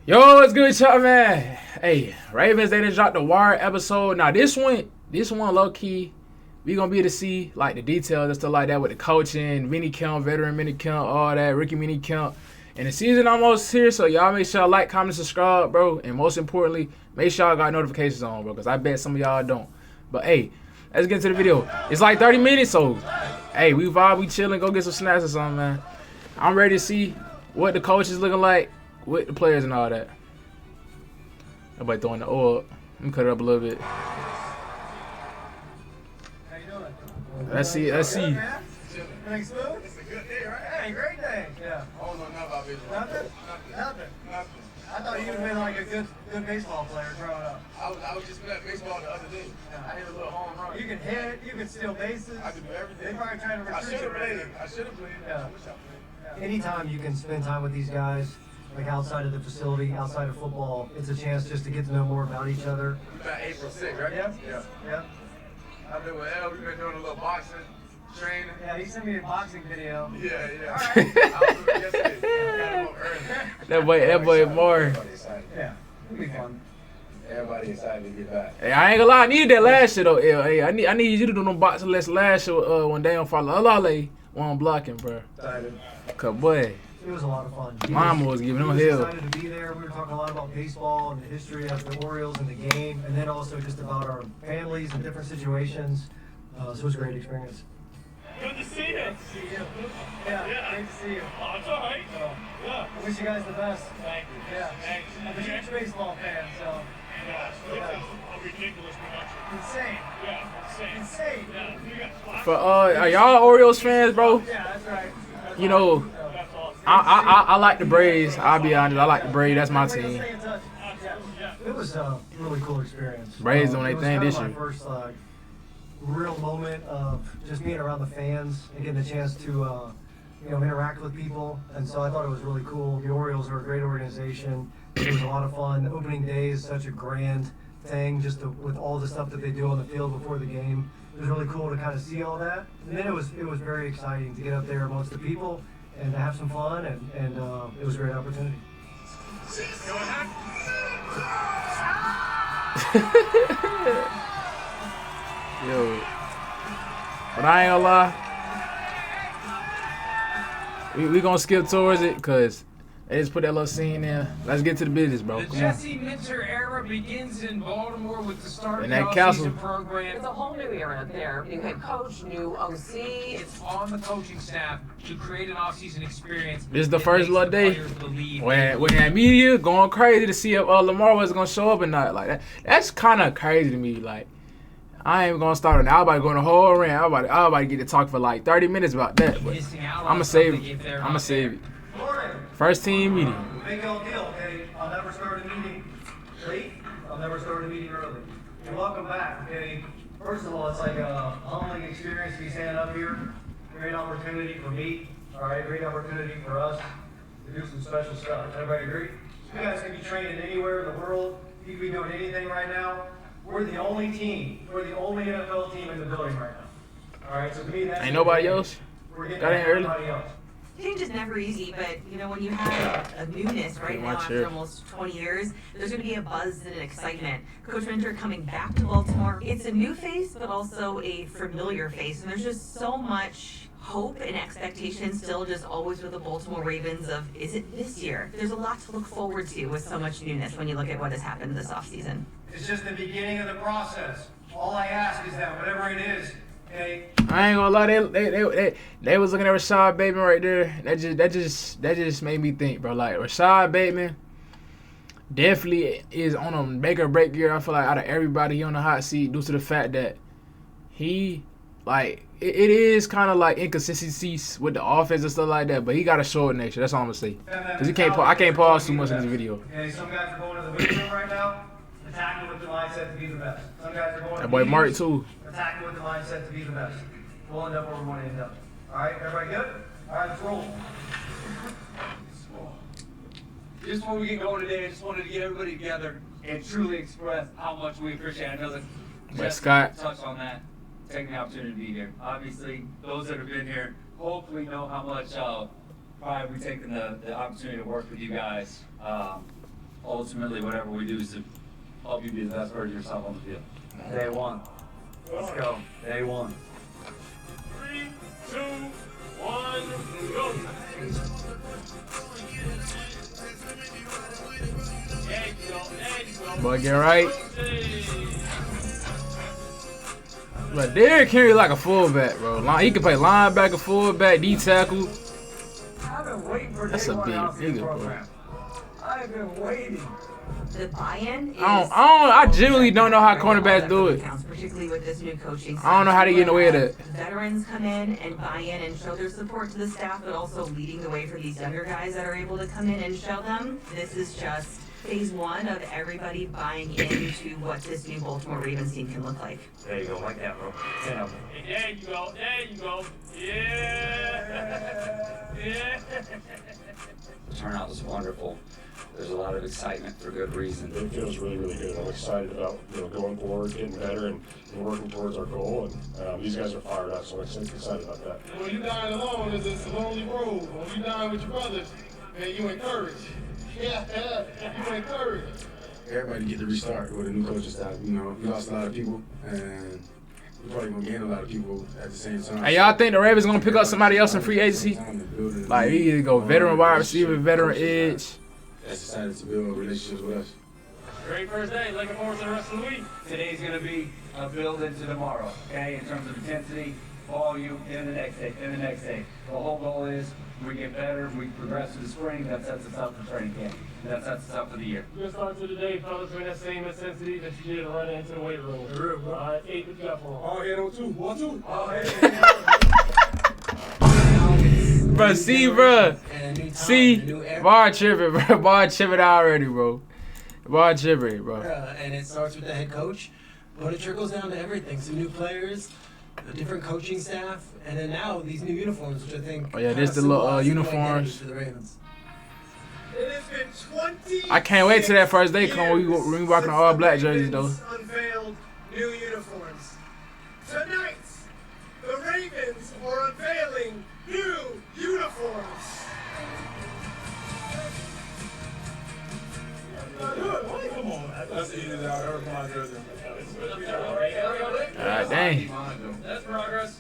Yo, what's good, y'all, man? Hey, Ravens, they just dropped the Wire episode. Now, this one, low key, we gonna be able to see like the details and stuff like that with the coaching, minicamp, veteran minicamp, all that, rookie minicamp. And the season almost here, so y'all make sure y'all like, comment, subscribe, bro. And most importantly, make sure y'all got notifications on, bro, because I bet some of y'all don't. But hey, let's get into the video. It's like 30 minutes, so hey, we vibe, we chilling, go get some snacks or something, man. I'm ready to see what the coach is looking like with the players and all that. Everybody throwing the oil up. Let me cut it up a little bit. How you doing? Let's see. Everything smooth? It's a good day, right? Hey, great day. Yeah. I don't know nothing about baseball. Nothing? I thought you'd have been like a good baseball player growing up. I was just playing baseball the other day. I hit a little home run. You can hit, you can steal bases. I can do everything. They probably trying to I recruit should have you. played. I should have played. Yeah. I wish I played. Anytime you can spend time with these guys, like outside of the facility, outside of football, it's a chance just to get to know more about each other. About April 6th, right? Yep. Yeah. Yep. I've been with L. We've been doing a little boxing, training. Yeah, he sent me a boxing video. Yeah. All right. I was with him yesterday. Got him up early. That boy more. Everybody excited. Yeah. It'll be fun. Everybody excited to get back. Hey, I ain't gonna lie, I needed that last shit though. Hey, I need you to do them boxing last shit when they don't follow. Allah, one blocking, bro. Excited. Cause boy, It was a lot of fun. Mama was giving them He was hell. excited to be there. We were talking a lot about baseball and the history of the Orioles and the game, and then also just about our families and different situations. So it was a great experience. Good to see you. Great to see you. Yeah, great to see you. Oh, it's all right. Yeah. I wish you guys the best. Thank you. Yeah. Thanks. I'm a huge baseball fan, so Yeah, it's a ridiculous production. insane. Yeah, insane. Insane. Yeah, you got class. For are y'all Orioles fans, bro? Yeah, that's right. You know, That's awesome. I like the Braves. I'll be honest, I like the Braves. That's my Everybody team. stay in touch. Yeah. It was a really cool experience. Braves doing their It was thing kind of this my year. first real moment of just being around the fans and getting a chance to interact with people. And so I thought it was really cool. The Orioles are a great organization. It was a lot of fun. The opening day is such a grand thing, with all the stuff that they do on the field before the game. It was really cool to kind of see all that. And then it was very exciting to get up there amongst the people and to have some fun, and it was a great opportunity. Yo, but I ain't gonna lie. We gonna skip towards it because they just put that little scene in. Let's get to the business, bro. The Come on. Jesse Minter era begins in Baltimore with the start of And the that castle. offseason program. It's a whole new era there. New head coach, new OC. It's on the coaching staff to create an offseason experience. This is the that first makes little the day players believe when that media going crazy to see if Lamar was gonna show up or not. Like that, that's kind of crazy to me. Like I ain't gonna start on that. I'm about to go on a whole rant. I'm about to get to talk for like 30 minutes about that. But missing out on I'ma save something it. if they're I'ma not save there. it. Morning. First team meeting. Big old deal, okay? I'll never start a meeting late. I'll never start a meeting early. And welcome back, okay? First of all, it's like a humbling experience to be standing up here. Great opportunity for me, all right? Great opportunity for us to do some special stuff. Everybody agree? You guys can be training anywhere in the world. You can be doing anything right now. We're the only team. We're the only NFL team in the building right now. All right, so to me, that's Ain't nobody else. We're getting Got in early? everybody else. Change is never easy, but when you have a newness right Pretty now much, after yeah. almost 20 years, there's going to be a buzz and an excitement. Coach Minter coming back to Baltimore. It's a new face, but also a familiar face, and there's just so much hope and expectation still just always with the Baltimore Ravens of, is it this year? There's a lot to look forward to with so much newness when you look at what has happened this offseason. It's just the beginning of the process. All I ask is that whatever it is, okay, I ain't gonna lie, they was looking at Rashad Bateman right there. That just made me think, bro. Like Rashad Bateman definitely is on a make or break year. I feel like out of everybody, he on the hot seat due to the fact that he it is kind of like inconsistencies with the offense and stuff like that. But he got a short nature. That's all I'm gonna say. Cause I can't pause too much in this video. okay, some guys are going to the weight room right now, attacking with the mindset to be the best. Some guys are going to That boy Mark too. attacking with the mindset to be the best. We'll end up where we want to end up. All right, everybody good? All right, let's roll. Just before we get going today, I just wanted to get everybody together and truly express how much we appreciate it. I know that Jeff Scott. touched on that, taking the opportunity to be here. Obviously, those that have been here hopefully know how much pride we take in the opportunity to work with you guys. ultimately whatever we do is to help you be the best version of yourself on the field. Day one. Let's go. Day one. 3, 2, 1, go. There you go. There you go. Boy, get right. But Derrick Henry like a fullback, bro. He can play linebacker, fullback, D tackle. I've been waiting for That's day a one big of the offseason nigga, bro. program. I've been waiting. The buy-in is. I genuinely don't know how cornerbacks do it. Particularly with this new coaching. I don't know how to get in the way of that. Veterans come in and buy in and show their support to the staff, but also leading the way for these younger guys that are able to come in and show them. This is just phase one of everybody buying into what this new Baltimore Ravens team can look like. There you go, like that, bro. 10 of them. There you go. There you go. Yeah. Yeah. The turnout was wonderful. There's a lot of excitement for good reason. It feels really, really good. I'm excited about going forward, getting better, and working towards our goal. And these guys are fired up, so I'm excited about that. When you dine alone, it's a lonely road. When you dine with your brothers, man, you encourage. Yeah, you encourage. Everybody get to restart with a new coaching staff. We lost a lot of people, and we're probably gonna gain a lot of people at the same time. Hey, y'all think the Ravens gonna pick up somebody else in free agency? Like, we either go veteran wide receiver, veteran edge. That's decided to build relationships with us. Great first day. Looking forward to the rest of the week. Today's going to be a build into tomorrow, okay, in terms of intensity, volume, then the next day, then the next day. The whole goal is we get better, we progress through the spring, that sets us up for training camp. That sets us up for the year. We're going to start to the day, fellas, with that same intensity that you did running into the weight room. All right, 8, what you got for them? All head on 2. 1, 2. All head. Bro, see, bro. Bar tripping, bro. Bar tripping already, bro. Bar tripping, bro. And it starts with the head coach, but it trickles down to everything. Some new players, a different coaching staff, and then now these new uniforms, which I think. Oh yeah, this the little uniforms. For the Ravens. It has been 20. I can't wait till that first day come. We rocking all black jerseys though. Unveiled new uniforms. Tonight, the Ravens are unveiling new uniforms. Come on, that's the easiest out ever for my jersey. God dang. That's progress.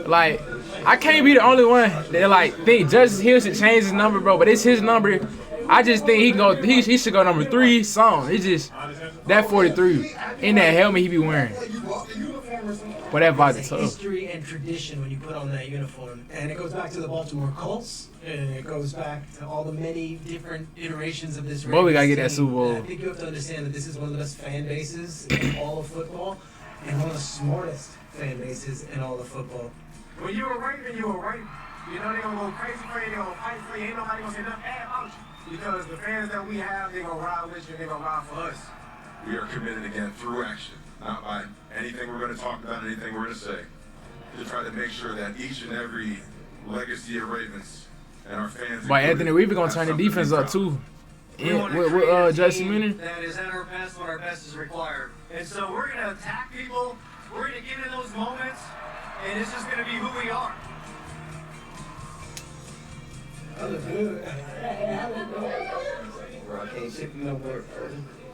Like, I can't be the only one that like think Justice Hill should change his number, bro. But it's his number. I just think he should go number 3 something. It's just that 43 in that helmet he be wearing. But that vibe is tough. History and tradition when you put on that uniform, and it goes back to the Baltimore Colts, and it goes back to all the many different iterations of this. Boy, we gotta get team. that Super Bowl. And I think you have to understand that this is one of the best fan bases in all of football, and one of the smartest fan bases in all of football. When you were Raven, you were Raven. You know they're gonna go crazy for you, they're gonna fight for you. Ain't nobody gonna say nothing bad about you. Because the fans that we have, they're gonna ride with you and they're gonna ride for us. We are committed again through action, not by anything we're going to talk about, anything we're going to say, to try to make sure that each and every legacy of Ravens and our fans. But Anthony Weaver gonna turn the defense up too. With Justin Miner. That is at our best when our best is required. And so we're going to attack people, we're going to get in those moments, and it's just going to be who we are. That was good. Bro, I can't ship you no more.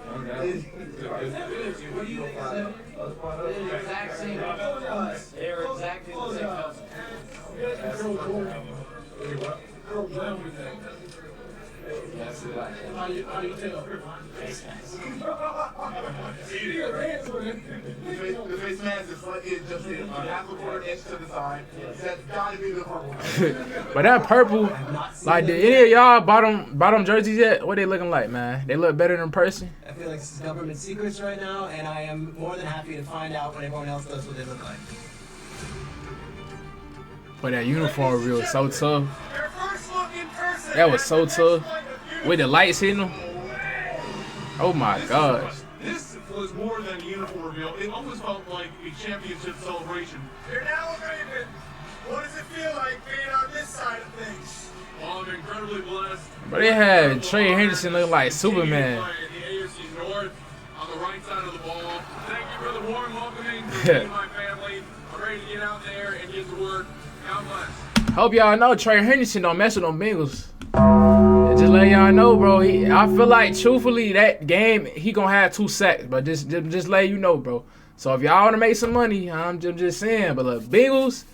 They're the exact same. They're exactly the same house. How do you tell? The face mask is just a half a quarter inch to the side. That's got to be the purple. But that purple, like, did any of y'all bottom jerseys yet? What they looking like, man? They look better in person? I feel like this is government secrets right now, and I am more than happy to find out when everyone else does what they look like. But that uniform reveal was so tough. Their first look in person. That was so tough. With the lights hitting them. Oh my gosh. This was more than a uniform reveal. It almost felt like a championship celebration. You're now a Raven. What does it feel like being on this side of things? Well, I'm incredibly blessed. But they had Trey Hendrickson looking like Superman. In the AFC North, on the right side of the ball. Thank you for the warm welcoming for me and my family. I'm ready to get out there and get to work. God bless. Hope y'all know Trey Hendrickson don't mess with them Bengals. Just let y'all know, bro. I feel like, truthfully, that game, he gonna have 2 sacks, but just let you know, bro. So if y'all wanna make some money, I'm just saying. But look, Bengals,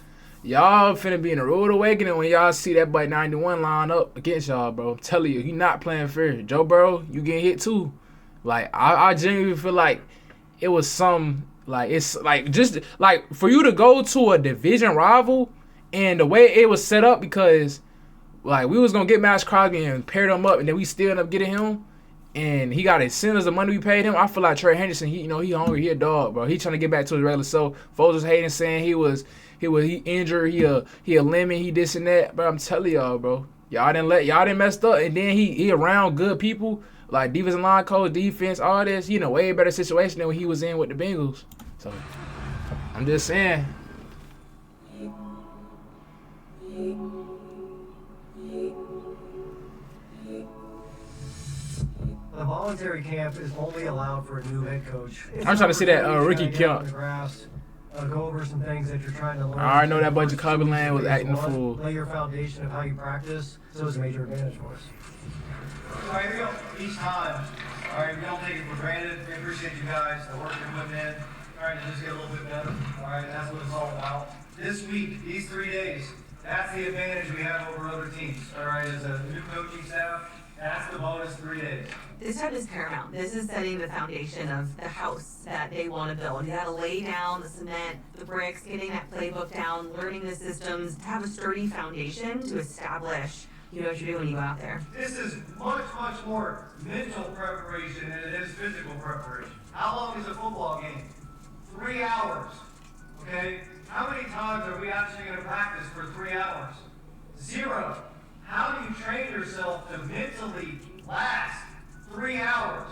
y'all finna be in a rude awakening when y'all see that boy 91 line up against y'all, bro. I'm telling you, he not playing fair. Joe Burrow, you getting hit too. Like, I genuinely feel like it was some, like, it's like, just like for you to go to a division rival and the way it was set up, because like we was gonna get Max Crosby and pair them up, and then we still end up getting him, and he got as soon as the money we paid him. I feel like Trey Hendrickson, he hungry, he a dog, bro. He trying to get back to his regular self. Folks was hating, saying he injured, he a lemon, he this and that. But I'm telling y'all, bro, y'all didn't messed up, and then he around good people like defensive line coach, defense, all this. Way better situation than when he was in with the Bengals. So I'm just saying. The voluntary camp is only allowed for a new head coach. I'm trying to see that Ricky Kemp. Go over some things that you're trying to learn. I already know that bunch of Jacoby Land was acting the fool. Lay your foundation of how you practice, so it's a major advantage for us. All right, here we go. Each time. All right, we don't take it for granted. We appreciate you guys, the work you're putting in, trying to just get a little bit better. All right, that's what it's all about. This week, these 3 days, that's the advantage we have over other teams. All right, as a new coaching staff, that's the bonus 3 days. This time is paramount. This is setting the foundation of the house that they want to build. You got to lay down the cement, the bricks, getting that playbook down, learning the systems, to have a sturdy foundation to establish what you're doing when you go out there. This is much, much more mental preparation than it is physical preparation. How long is a football game? 3 hours. Okay? How many times are we actually going to practice for 3 hours? 0. How do you train yourself to mentally last 3 hours?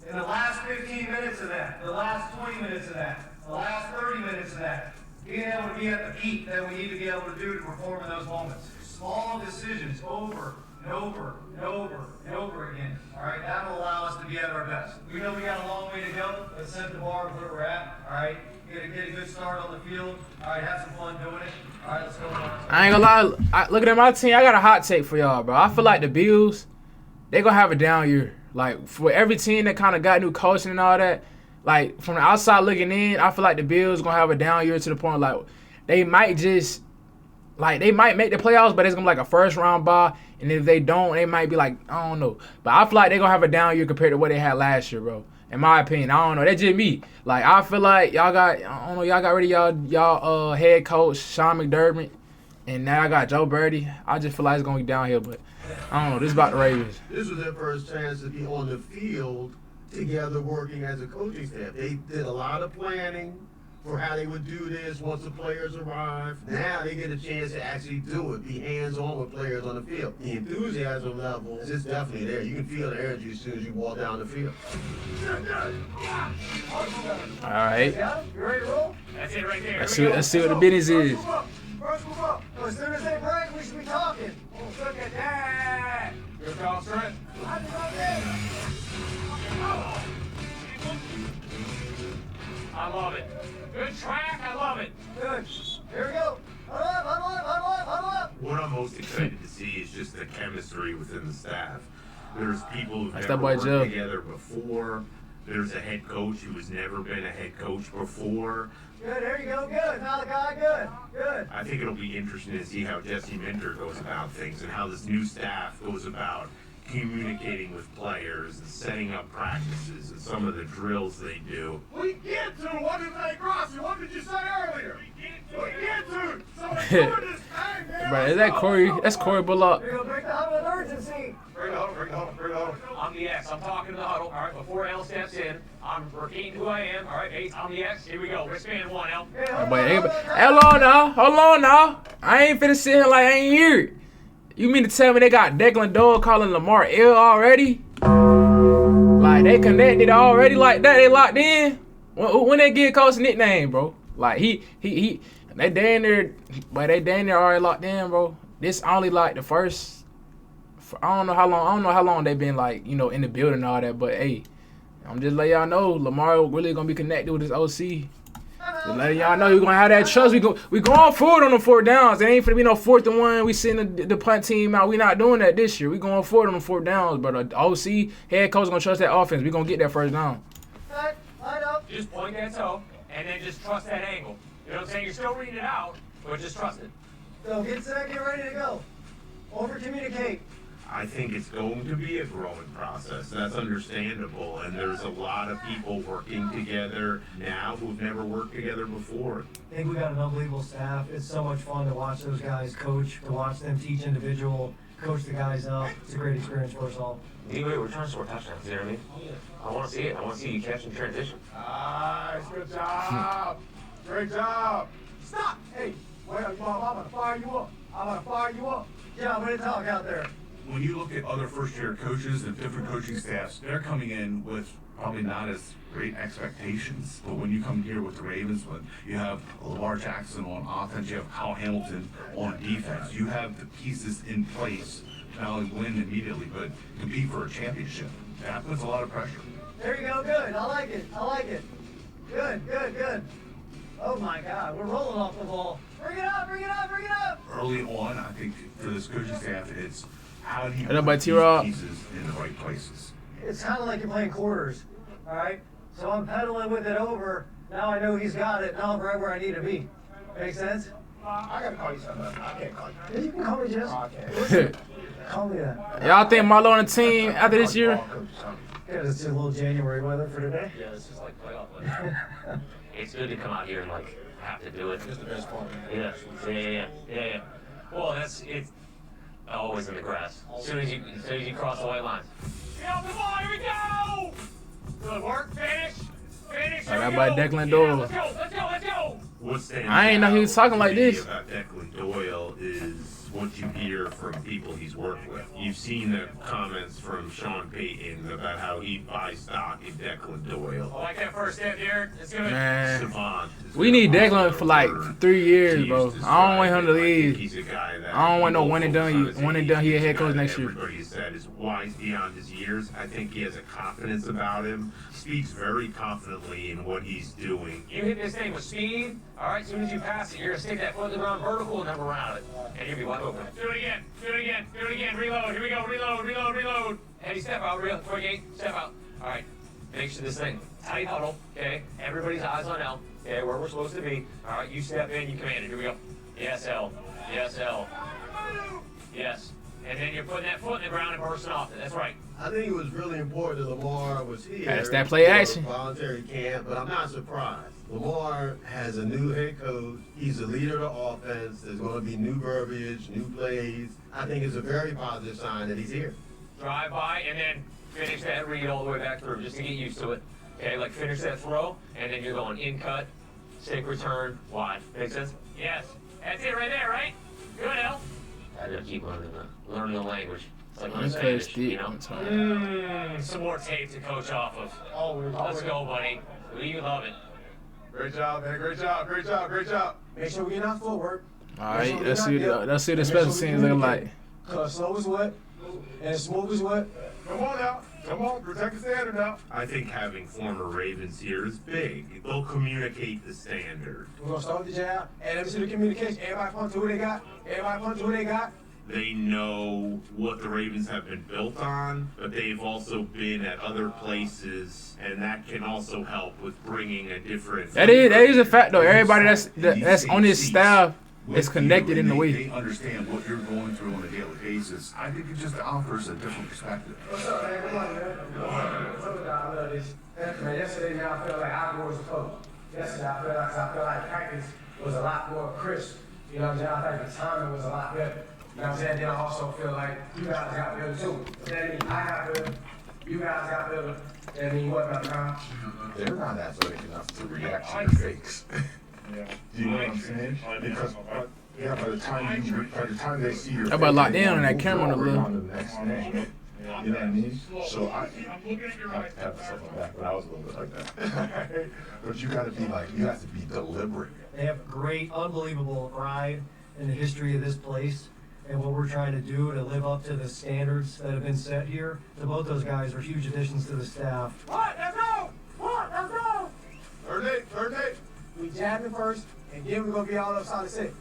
In the last 15 minutes of that, the last 20 minutes of that, the last 30 minutes of that, being able to be at the peak that we need to be able to do to perform in those moments. Small decisions over and over and over and over again. All right, that will allow us to be at our best. We know we got a long way to go. Let's set the bar of where we're at. All right, get a good start on the field. All right, have some fun doing it. All right, let's go. I ain't gonna lie. Looking at my team, I got a hot take for y'all, bro. I feel like the Bills, they gonna have a down year. Like, for every team that kind of got new coaching and all that, like, from the outside looking in, I feel like the Bills gonna have a down year to the point, like, they might just, like, they might make the playoffs, but it's gonna be like a first-round bye, and if they don't, they might be like, I don't know. But I feel like they gonna have a down year compared to what they had last year, bro. In my opinion, I don't know. That's just me. Like, I feel like y'all got rid of y'all head coach, Sean McDermott, and now I got Joe Burrow. I just feel like it's gonna be downhill, but I don't know. This is about the Ravens. This was their first chance to be on the field together working as a coaching staff. They did a lot of planning for how they would do this once the players arrive. Now they get a chance to actually do it, be hands-on with players on the field. The enthusiasm level is just definitely there. You can feel the energy as soon as you walk down the field. All right. You ready to roll? That's it right there. Let's see what the business is. First move up. As soon as they break, we should be talking. Look at that. Good call, Trent. I love it. Good track. I love it. Good. Here we go. Huddle up. What I'm most excited to see is just the chemistry within the staff. There's people who've That's never that boy worked Joe. together before. There's a head coach who has never been a head coach before. Good, there you go. Good. Malachi, good. Good. I think it'll be interesting to see how Jesse Minter goes about things and how this new staff goes about communicating with players and setting up practices and some of the drills they do. We get to. What did they cross? What did you say earlier? We get to. So we're doing this thing, man. Bro, is that Corey? That's Corey Bullock. Here we go. Break the huddle with urgency. Bring the huddle. I'm the X. I'm talking to the huddle. All right, before L steps in, I'm repeating who I am. All right, Ace, I'm the X. Here we go. Wristband 1, L. Hold on now. I ain't finna sit here like I ain't hear it. You mean to tell me they got Declan Dog calling Lamar L already? Like, they connected already like that? They locked in? When they get coach a nickname, bro? Like, they damn near already locked in, bro. This only like the first. I don't know how long they been like, in the building and all that, but hey, I'm just letting y'all know Lamar really gonna be connected with his OC. Just letting y'all know you're gonna have that trust. We going forward on the 4th downs. It ain't finna be no 4th and 1. We send the punt team out. We not doing that this year. We going forward on the 4th downs. But the OC head coach gonna trust that offense. We gonna get that 1st down. Line up. Just point that toe and then just trust that angle. You know what I'm saying? You're still reading it out, but just trust it. So get set, get ready to go. Over communicate. I think it's going to be a growing process. That's understandable, and there's a lot of people working together now who've never worked together before. I think we got an unbelievable staff. It's so much fun to watch those guys coach, to watch them teach individual, coach the guys up. It's a great experience for us all. Anyway, we're trying to score touchdowns, you know what I mean? I want to see it. I want to see you catch in transition. Nice, good job. Great job. Stop. Hey, wait, I'm gonna fire you up. I'm gonna fire you up. Yeah, way to talk out there. When you look at other first-year coaches and different coaching staffs, they're coming in with probably not as great expectations. But when you come here with the Ravens, when you have Lamar Jackson on offense, you have Kyle Hamilton on defense, you have the pieces in place to not only win immediately, but compete for a championship. That puts a lot of pressure. There you go, good. I like it. I like it. Good, good, good. Oh my God, we're rolling off the ball. Bring it up, bring it up, bring it up. Early on, I think for this coaching staff, it's how do you Hey, put these T-Rob. pieces in the right places. It's kind of like you're playing quarters, all right? So I'm pedaling with it over. Now I know he's got it. Now I'm right where I need to be. Make sense? I gotta call you something. I can't call you. Yeah, you can call me Jess. I can't. Call me that. Y'all think Marlo on the team after this year? Yeah, it's a little January weather for today. Yeah, it's just like playoff weather. It's good to come out here and like have to do it. It's the best part. Yeah. Well, it's always in the grass. As soon as you cross the white lines. Yeah, come on, here we go! Good work, finish. Oh, that by Declan Doyle. Let's go. What stands I ain't know he was talking out like to me this. about Declan Doyle is what you hear from people he's worked with. You've seen the comments from Sean Payton about how he buys stock in Declan Doyle. I like that first step here. It's good. Man, Savant is we need gonna Declan for like 3 years, bro. use to I don't want him to describe it. I think leave. He's a guy that I don't want no people one and done. focus on One and his done. age. He a He's head coach guy next that year. Everybody has said is wise beyond his years. I think he has a confidence about him. Speaks very confidently in what he's doing. You hit this thing with speed. All right, as soon as you pass it, you're gonna stick that foot in the ground vertical and never around it, and you'll be wide open. Do it again. Reload. Here we go. Reload. Heavy step out. Real 28. Step out. All right. Finish this thing. Tight huddle. Okay. Everybody's eyes on L. Okay, where we're supposed to be. All right. You step in. You command it. Here we go. Yes, L. Yes. And then you're putting that foot in the ground and bursting off it. That's right. I think it was really important that Lamar was here. That's that play for action. Voluntary camp, but I'm not surprised. Lamar has a new head coach. He's the leader of the offense. There's going to be new verbiage, new plays. I think it's a very positive sign that he's here. Drive by and then finish that read all the way back through just to get used to it. Okay, like finish that throw and then you're going in cut, stick return, wide. Make sense? Yes. That's it right there, right? Good, L. I gotta keep learning the language. It's like learning Spanish, you know? Some more tape to coach off of. Let's go, buddy. We love it. Great job, man. Great job. Make sure we get our footwork. All right, let's see the special teams looking like. Cause slow is what, and smooth is what. Come on now. Come on, protect the standard now. I think having former Ravens here is big. They'll communicate the standard. We're gonna start with the jab, and let me see the communication. Everybody punch who they got. They know what the Ravens have been built on, but they've also been at other places, and that can also help with bringing a different. That is a fact though. Everybody that's on this staff is connected in the way. They understand what you're going through on a daily basis. I think it just offers a different perspective. What's up, man? Good morning, man. What's up, I love this. Man, yesterday, man, I felt like I was a coach. Yesterday, I felt like practice was a lot more crisp. You know what I'm saying? I think the timing was a lot better. You know what I'm saying? Then I also feel like you guys got better too. So that means I got better, you guys got better, that means what about now? They're not athletic enough to react to your fakes. Yeah. Do you know what I'm saying? Because by the time they see your That about locked in on that camera a little. on the next thing. You know what I mean? So I have myself on back, but I was a little bit like that. But you have to be deliberate. They have great, unbelievable pride in the history of this place and what we're trying to do to live up to the standards that have been set here. So both those guys are huge additions to the staff. What? Let's go! Third day. We jabbing first, and then we're gonna be all upside the set.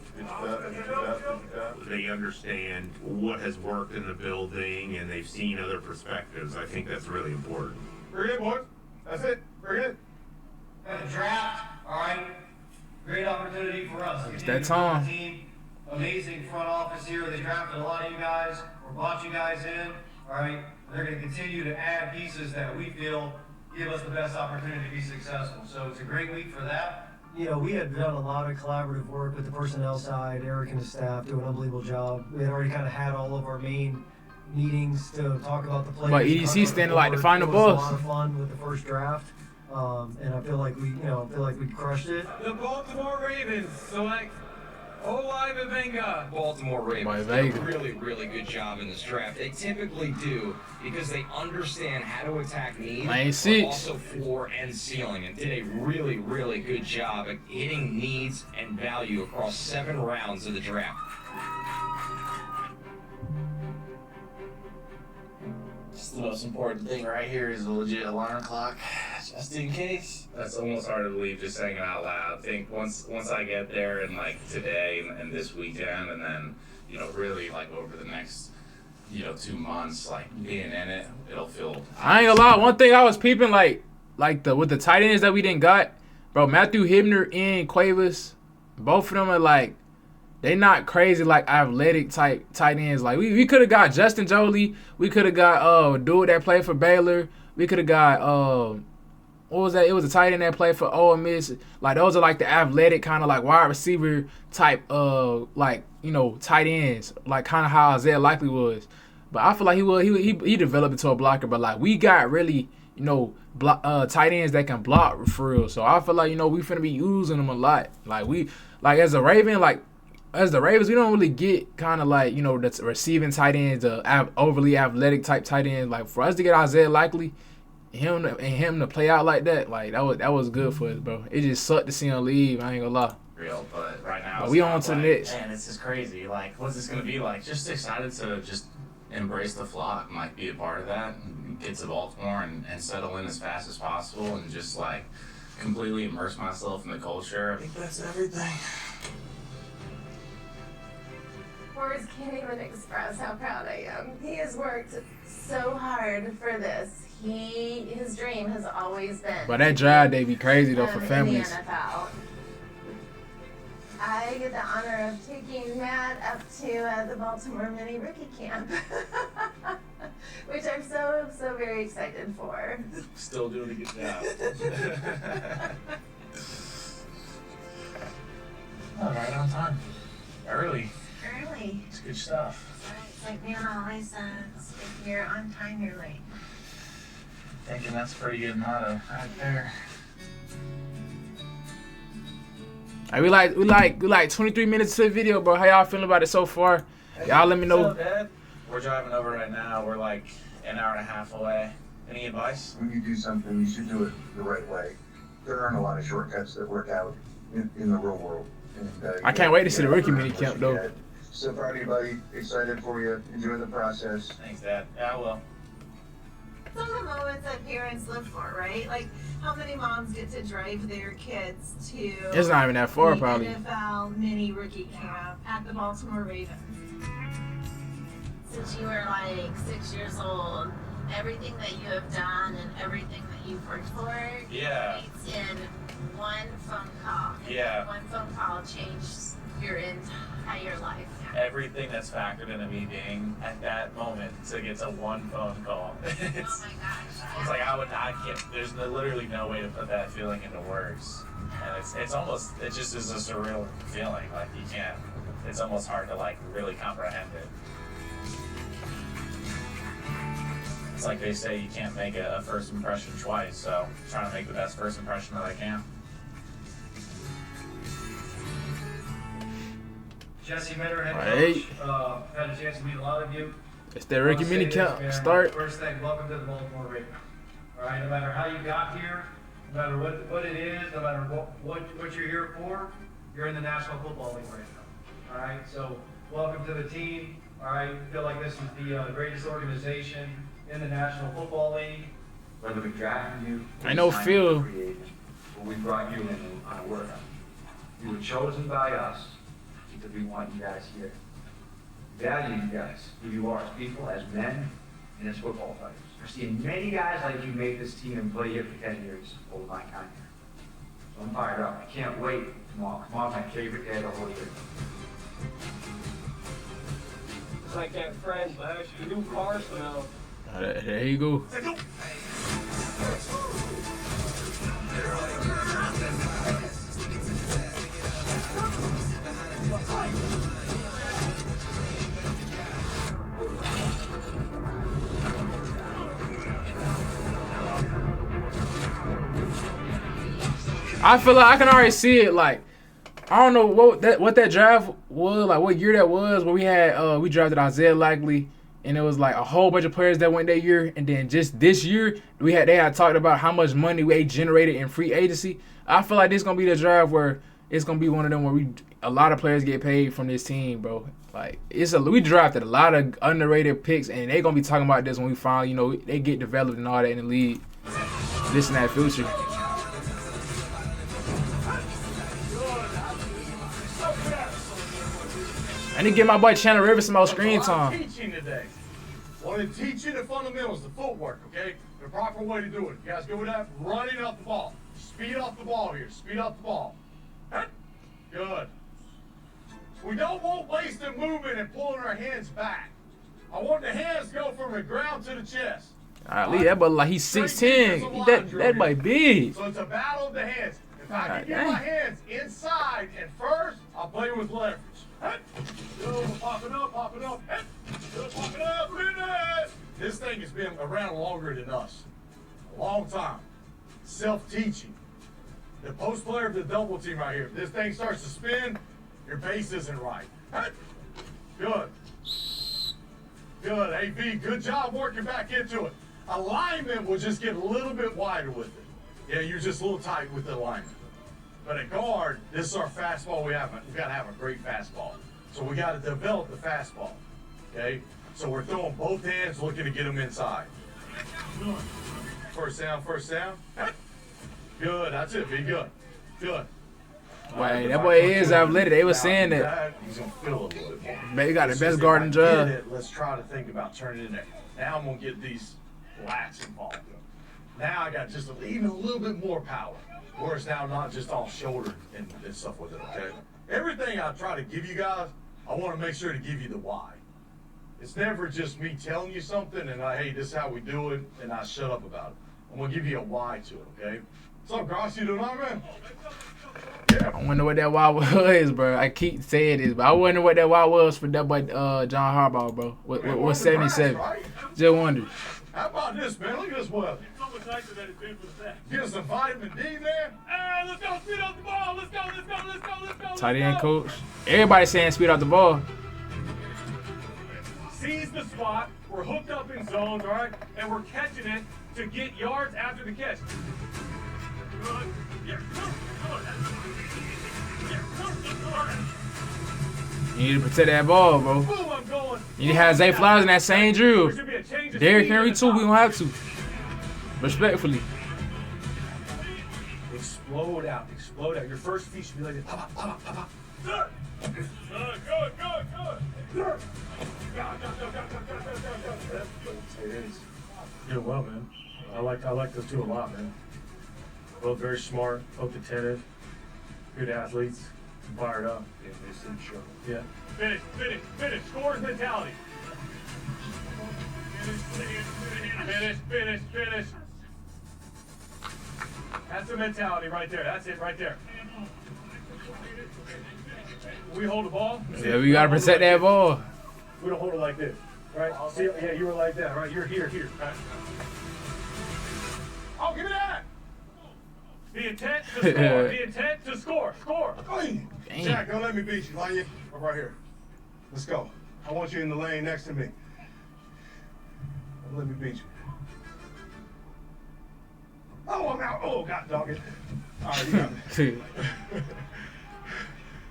They understand what has worked in the building and they've seen other perspectives. I think that's really important. Very good, boys. That's it. Very good. Got the draft, all right? Great opportunity for us. It's that time. Team, amazing front office here. They drafted a lot of you guys, or brought you guys in, all right? They're going to continue to add pieces that we feel give us the best opportunity to be successful. So it's a great week for that. You know, we had done a lot of collaborative work with the personnel side. Eric and his staff do an unbelievable job. We had already kind of had all of our main meetings to talk about the players. But EDC standing like the final boss. It was boss. a lot of fun with the first draft, and I feel like we crushed it. The Baltimore Ravens select O-line Mavinga. Baltimore Ravens By did Vega. a really, really good job in this draft. They typically do because they understand how to attack needs, Lane but 6. also floor and ceiling, and did a really, really good job at hitting needs and value across 7 rounds of the draft. Just the most important thing right here is a legit alarm clock, just in case. That's almost hard to believe just saying it out loud. I think once I get there and like today and this weekend and then, you know, really like over the next, you know, 2 months, like being in it, it'll feel. I ain't gonna lie. One thing I was peeping with the tight ends that we didn't got, bro. Matthew Hibner and Cuevas, both of them are like, they not crazy like athletic type tight ends. Like we could have got Justin Jolie. We could have got dude that played for Baylor. We could have got what was that? It was a tight end that played for Ole Miss. Like those are like the athletic kind of like wide receiver type like, you know, tight ends. Like kind of how Isaiah Likely was. But I feel like he developed into a blocker. But like we got really, you know, tight ends that can block for real. So I feel like, you know, we finna be using them a lot. Like as the Ravens, we don't really get kind of like, you know, the receiving tight ends, overly athletic type tight ends. Like for us to get Isaiah Likely, him to play out like that, like that was good for us, bro. It just sucked to see him leave. I ain't gonna lie. Real, but right now But it's we not on to the like, next. Man, this is crazy. Like, what's this gonna be like? Just excited to just embrace the flock, and, like be a part of that, and get to Baltimore and settle in as fast as possible, and just like completely immerse myself in the culture. I think that's everything. Words can't even express how proud I am. He has worked so hard for this. His dream has always been. But that drive, they be crazy though for families. In the NFL. I get the honor of taking Matt up to the Baltimore Mini Rookie Camp, which I'm so very excited for. Still doing a good job. Oh, right on time. Early. Early. It's good stuff. It's like Nana always says, if you're on time, you're late. Thinking that's a pretty good motto right there. Hey, we like 23 minutes to the video, bro. How y'all feeling about it so far? Y'all let me know. What's up, Dad? We're driving over right now. We're like an hour and a half away. Any advice? When you do something, you should do it the right way. There aren't a lot of shortcuts that work out in the real world. And, I can't wait to see the rookie minicamp though. So proud of you, buddy. Excited for you. Enjoy the process. Thanks, Dad. Yeah, I will. Some of the moments that parents live for, right? Like, how many moms get to drive their kids to It's not even that far, the probably. NFL mini rookie camp at the Baltimore Ravens. Since you were like 6 years old, everything that you have done and everything that you've worked for, Yeah. it's in one phone call. Yeah. One phone call changed your entire life. Everything that's factored into me being at that moment to get to one phone call. It's like I can't. There's literally no way to put that feeling into words, and it just is a surreal feeling. Like you can't. It's almost hard to like really comprehend it. It's like they say you can't make a first impression twice, so I'm trying to make the best first impression that I can. Jesse Mitter, head Right. coach. Had a chance to meet a lot of you. It's the rookie minicamp start. First thing, welcome to the Baltimore Ravens. All right, no matter how you got here, no matter what it is, no matter what you're here for, you're in the National Football League right now. All right, so welcome to the team. All right, feel like this is the greatest organization in the National Football League. Whether we drafted you, I know Phil. we brought you in on a workout. You were chosen by us because we want you guys here. Value you guys, who you are as people, as men, and as football players. I've seen many guys like you make this team and play here for 10 years over my time here. So I'm fired up. I can't wait tomorrow. Tomorrow's my favorite day of the whole year. It's like that friend, Lash. The new car smell. There you go. I feel like I can already see it. Like, I don't know what that draft was, like what year that was, where we drafted Isaiah Likely, and it was like a whole bunch of players that went that year, and then just this year they had talked about how much money we generated in free agency. I feel like this is gonna be the draft where it's gonna be one of them where a lot of players get paid from this team, bro. Like we drafted a lot of underrated picks, and they gonna be talking about this when we finally, they get developed and all that in the league. This and that future. I need to get my boy Chandler Rivers some more screen time. Teaching today. I want to teach you the fundamentals, the footwork, okay? The proper way to do it. You guys go with that? Running up the ball. Speed up the ball here. Speed up the ball. Good. We don't want wasted movement and pulling our hands back. I want the hands to go from the ground to the chest. Alright, that but like he's 6'10". That might be. So it's a battle of the hands. If I can get my hands inside and first, I'll play with leverage. Pop it up, pop it up. Pop it up, finish. This thing has been around longer than us. A long time. Self-teaching. The post player of the double team right here. If this thing starts to spin, your base isn't right. Good. Good, AV, good job working back into it. Alignment will just get a little bit wider with it. Yeah, you're just a little tight with the alignment. But at guard, this is our fastball we have. We've got to have a great fastball. So we got to develop the fastball, okay? So we're throwing both hands, looking to get them inside. First down, first down. Good, that's it, be good. Good. Wait, that boy is athletic. They were saying that. He's going to feel a little bit more. Man, he got the best guard in the job. Let's try to think about turning it in there. Now I'm going to get these lats involved. Now I got just even a little bit more power. Where it's now not just all shoulder and stuff with it, okay? Everything I try to give you guys, I want to make sure to give you the why. It's never just me telling you something and hey, this is how we do it, and I shut up about it. I'm going to give you a why to it, okay? What's up, Gross? You doing all right, man? Yeah. I wonder what that why was, bro. I keep saying this, but I wonder what that why was for that boy John Harbaugh, bro. What 77? Right? Just wonder. How about this, man? Look at this weather. Get some vitamin D, man. Hey, let's go speed up the ball. Let's go. Tight end coach. Everybody saying speed up the ball. Seize the spot. We're hooked up in zones, all right? And we're catching it to get yards after the catch. Good. Yeah, You need to protect that ball, bro. You need to have Zay Flowers in that same drill. Derrick Henry too, we don't have to. Respectfully. Explode out. Your first feet should be like this. Pop, pop, pop, pop. Good. Doing well, man. I like those two a lot, man. Both very smart, both attentive, good athletes, fired up. Yeah, they seem sure. Yeah. Finish. Scores mentality. Finish. That's the mentality right there. That's it right there. We hold the ball. Yeah, we gotta protect that ball. We don't hold it like this, right? See, yeah, you were like that, right? You're here, right? Oh, give me that! The intent to score. The intent to score. Score. Damn. Jack, don't let me beat you. Line you up right here. Let's go. I want you in the lane next to me. Don't let me beat you. Oh, I'm out. Oh, God dog it. All right, you got me.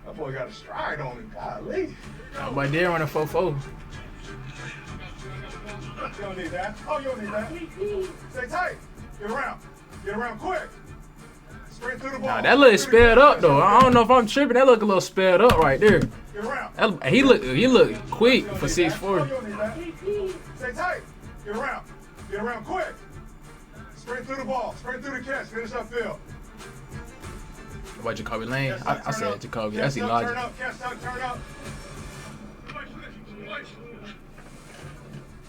That boy got a stride on him. Golly. Oh, but they're on a 4-4. You don't need that. Oh, you don't need that. Stay tight. Get around quick. Sprint through the ball. Nah, that look sped up though. I don't know if I'm tripping. That look a little sped up right there. Get around. He looked quick for 6'4". Stay tight. Get around. Get around quick. Sprint through the ball. Sprint through the catch. Finish up field. What about Jacoby Lane? I said Jacoby. That's Catch illogical. Turn up. Catch tuck. Turn up.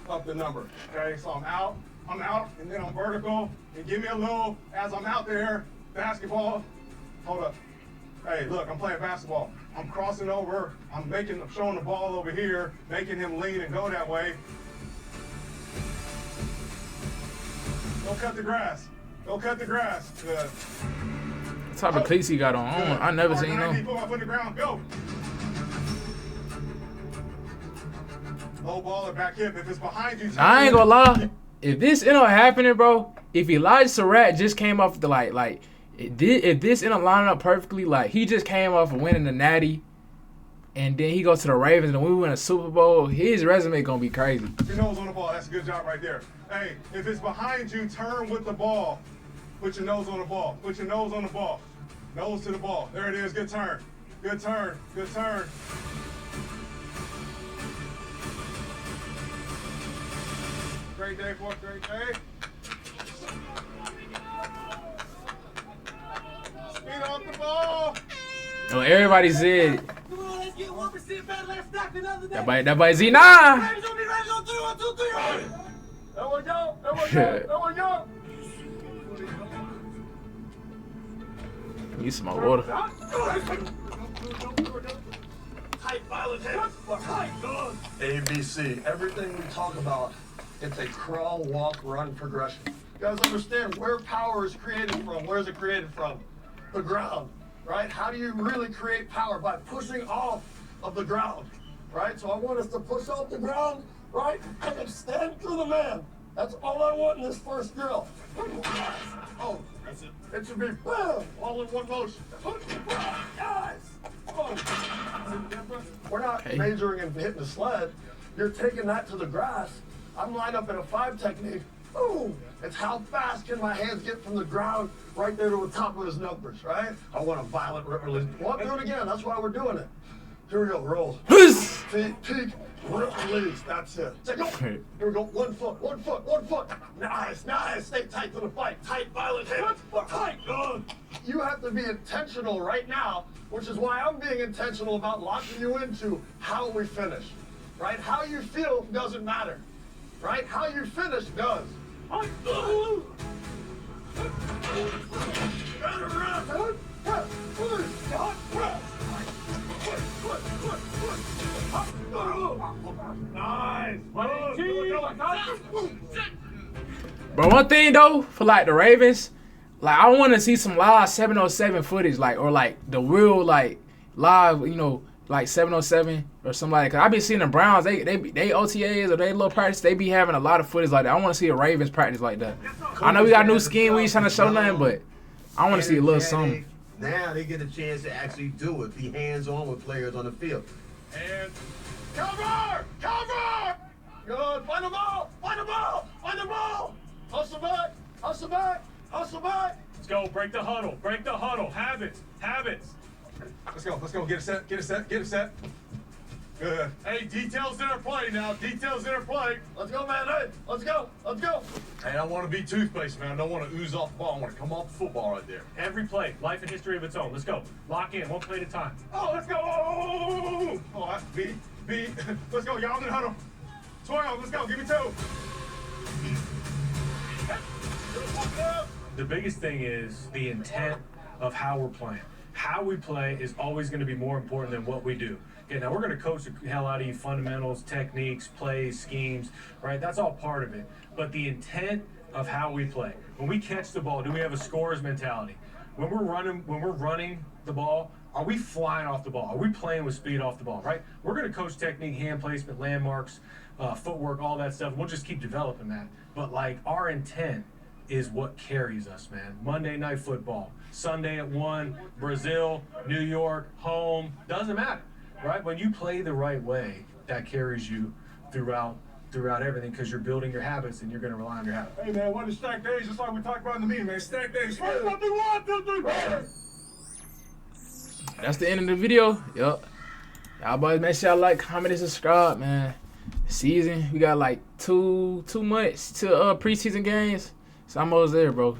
Up the number. Okay, so I'm out, and then I'm vertical. And give me a little, as I'm out there, basketball. Hold up. Hey, look, I'm playing basketball. I'm crossing over. I'm showing the ball over here, making him lean and go that way. Don't cut the grass. Don't cut the grass. Good. What type of cleats he got on? I never seen them. Put my foot in the ground. Go. Low ball or back hip. If it's behind you, I ain't gonna lie. If this ended up happening, bro, if Elijah Surratt just came off the if this ended up lining up perfectly, like he just came off of winning the Natty, and then he goes to the Ravens and we win a Super Bowl, his resume gonna be crazy. Your nose on the ball. That's a good job right there. Hey, if it's behind you, turn with the ball. Put your nose on the ball. Put your nose on the ball. Nose to the ball. There it is. Good turn. Good turn. Good turn. Great day, boy. Great day. Speed off the ball. So everybody said that boy Z9. There we go. There we go. There we go. Need some more water. ABC. Everything we talk about, it's a crawl, walk, run progression. You guys understand where power is created from? Where is it created from? The ground, right? How do you really create power? By pushing off of the ground, right? So I want us to push off the ground, right? And extend through the man. That's all I want in this first drill. Oh, that's it. It should be bam, all in one motion. Guys, we're not majoring in hitting the sled. You're taking that to the grass. I'm lined up in a 5 technique. Boom! It's how fast can my hands get from the ground right there to the top of his numbers, right? I want a violent rip release. Well, do it again. That's why we're doing it. Here we go. Roll. Peek, rip release. That's it. Here we go. 1 foot, 1 foot, 1 foot. Nice, nice. Stay tight to the fight. Tight, violent hands. Tight. Good. You have to be intentional right now, which is why I'm being intentional about locking you into how we finish, right? How you feel doesn't matter, right? How you finish does. But one thing though, for like the Ravens, like I want to see some live 707 footage, like or like the real like live, you know, like 707 or something like that. Cause I been seeing the Browns, they OTAs or they little practice, they be having a lot of footage like that. I want to see a Ravens practice like that. I know we got a new scheme, we ain't trying to show nothing, but I want to see a little something. Now they get a chance to actually do it, be hands-on with players on the field. And cover! Cover! Good. Find the ball. Find the ball. Find the ball. Hustle back. Hustle back. Hustle back. Let's go. Break the huddle. Break the huddle. Habits. Habits. Let's go. Let's go. Get a set. Get a set. Get a set. Good. Hey, details in our play now. Details in our play. Let's go, man. Hey, let's go. Let's go. Hey, I want to be toothpaste, man. I don't want to ooze off the ball. I want to come off the football right there. Every play, life and history of its own. Let's go. Lock in, 1 play at a time. Oh, let's go. Oh, B. Let's go. Y'all in the huddle. 12. Let's go. Give me 2. The biggest thing is the intent of how we're playing. How we play is always going to be more important than what we do. Okay, now we're going to coach the hell out of you, fundamentals, techniques, plays, schemes, right? That's all part of it. But the intent of how we play. When we catch the ball, do we have a scorer's mentality? When we're running the ball, are we flying off the ball? Are we playing with speed off the ball, right? We're going to coach technique, hand placement, landmarks, footwork, all that stuff. We'll just keep developing that. But like our intent is what carries us, man. Monday Night Football, Sunday at 1, Brazil, New York, home, doesn't matter, right? When you play the right way, that carries you throughout throughout everything because you're building your habits and you're going to rely on your habits. Hey, man, one of the stack days, just like we talked about in the meeting, man. Stack days. 1, 2, 3. That's the end of the video. Yup. Y'all boys, make sure y'all like, comment, and subscribe, man. Season, we got like two months to preseason games. It's almost there, bro.